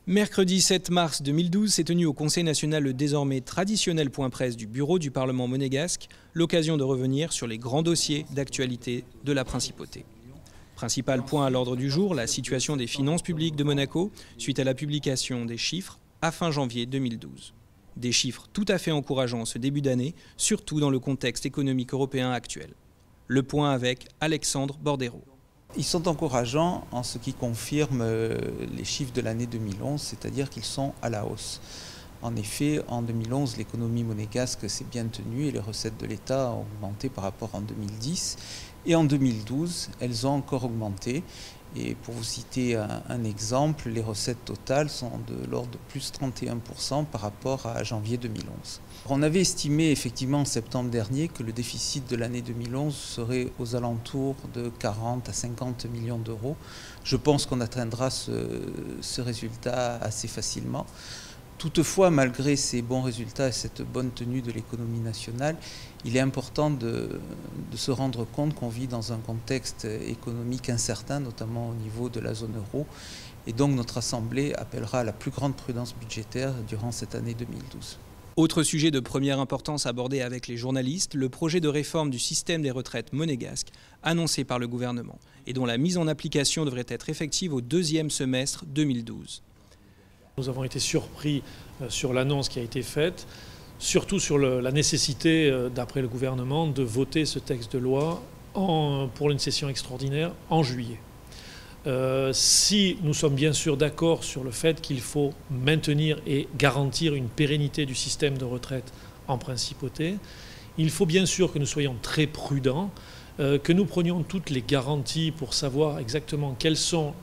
Mercredi 7 mars 2012 s'est tenu au Conseil national le désormais traditionnel point presse du bureau du Parlement monégasque, l'occasion de revenir sur les grands dossiers d'actualité de la Principauté. Principal point à l'ordre du jour, la situation des finances publiques de Monaco suite à la publication des chiffres à fin janvier 2012. Des chiffres tout à fait encourageants ce début d'année, surtout dans le contexte économique européen actuel. Le point avec Alexandre Bordero. Ils sont encourageants en ce qui confirme les chiffres de l'année 2011, c'est-à-dire qu'ils sont à la hausse. En effet, en 2011, l'économie monégasque s'est bien tenue et les recettes de l'État ont augmenté par rapport en 2010. Et en 2012, elles ont encore augmenté. Et pour vous citer un exemple, les recettes totales sont de l'ordre de plus 31% par rapport à janvier 2011. On avait estimé effectivement en septembre dernier que le déficit de l'année 2011 serait aux alentours de 40 à 50 millions d'euros. Je pense qu'on atteindra ce résultat assez facilement. Toutefois, malgré ces bons résultats et cette bonne tenue de l'économie nationale, il est important de se rendre compte qu'on vit dans un contexte économique incertain, notamment au niveau de la zone euro. Et donc notre Assemblée appellera à la plus grande prudence budgétaire durant cette année 2012. Autre sujet de première importance abordé avec les journalistes, le projet de réforme du système des retraites monégasque annoncé par le gouvernement et dont la mise en application devrait être effective au deuxième semestre 2012. Nous avons été surpris sur l'annonce qui a été faite, surtout sur la nécessité, d'après le gouvernement, de voter ce texte de loi pour une session extraordinaire en juillet. Si nous sommes bien sûr d'accord sur le fait qu'il faut maintenir et garantir une pérennité du système de retraite en principauté, il faut bien sûr que nous soyons très prudents, que nous prenions toutes les garanties pour savoir exactement quelles sont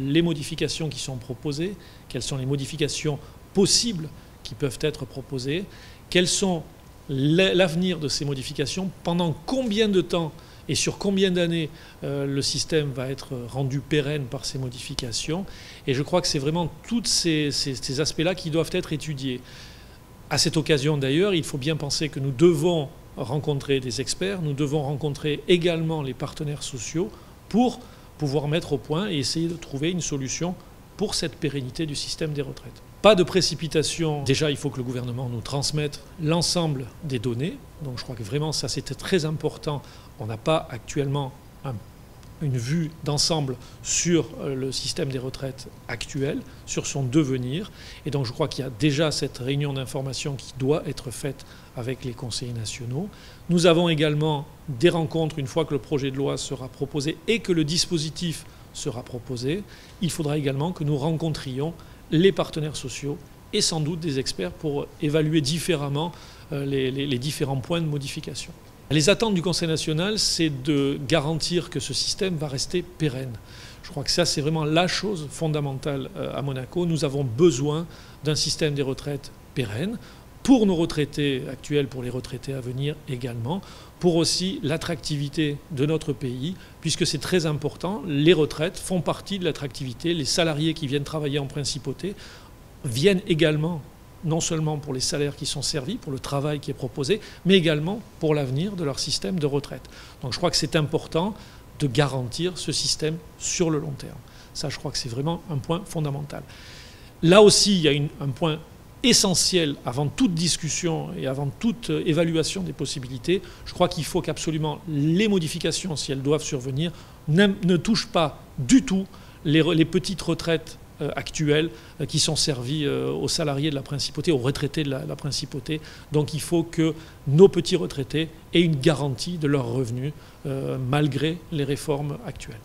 les modifications qui sont proposées, quelles sont les modifications possibles qui peuvent être proposées, quels sont l'avenir de ces modifications, pendant combien de temps et sur combien d'années le système va être rendu pérenne par ces modifications. Et je crois que c'est vraiment tous ces aspects-là qui doivent être étudiés. À cette occasion d'ailleurs, il faut bien penser que nous devons rencontrer des experts, nous devons rencontrer également les partenaires sociaux pour pouvoir mettre au point et essayer de trouver une solution pour cette pérennité du système des retraites. Pas de précipitation. Déjà, il faut que le gouvernement nous transmette l'ensemble des données. Donc je crois que vraiment ça c'était très important. On n'a pas actuellement une vue d'ensemble sur le système des retraites actuel, sur son devenir. Et donc je crois qu'il y a déjà cette réunion d'information qui doit être faite avec les conseillers nationaux. Nous avons également des rencontres une fois que le projet de loi sera proposé et que le dispositif sera proposé. Il faudra également que nous rencontrions les partenaires sociaux et sans doute des experts pour évaluer différemment les différents points de modification. Les attentes du Conseil national, c'est de garantir que ce système va rester pérenne. Je crois que ça, c'est vraiment la chose fondamentale à Monaco. Nous avons besoin d'un système des retraites pérenne pour nos retraités actuels, pour les retraités à venir également, pour aussi l'attractivité de notre pays, puisque c'est très important. Les retraites font partie de l'attractivité. Les salariés qui viennent travailler en principauté viennent également non seulement pour les salaires qui sont servis, pour le travail qui est proposé, mais également pour l'avenir de leur système de retraite. Donc je crois que c'est important de garantir ce système sur le long terme. Ça, je crois que c'est vraiment un point fondamental. Là aussi, il y a un point essentiel avant toute discussion et avant toute évaluation des possibilités. Je crois qu'il faut qu'absolument les modifications, si elles doivent survenir, ne touchent pas du tout les petites retraites actuelles qui sont servies aux salariés de la principauté, aux retraités de la principauté. Donc il faut que nos petits retraités aient une garantie de leurs revenus malgré les réformes actuelles.